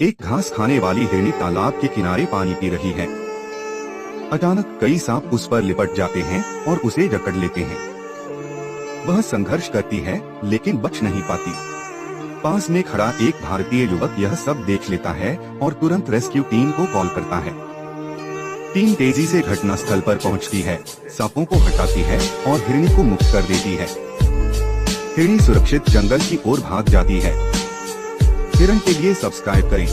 एक घास खाने वाली हिरनी तालाब के किनारे पानी पी रही है। अचानक कई सांप उस पर लिपट जाते हैं और उसे जकड़ लेते हैं। वह संघर्ष करती है लेकिन बच नहीं पाती। पास में खड़ा एक भारतीय युवक यह सब देख लेता है और तुरंत रेस्क्यू टीम को कॉल करता है। टीम तेजी से घटनास्थल पर पहुंचती है, सांपों को हटाती है और हिरनी को मुक्त कर देती है। हिरनी सुरक्षित जंगल की ओर भाग जाती है। हिरण के लिए सब्सक्राइब करें।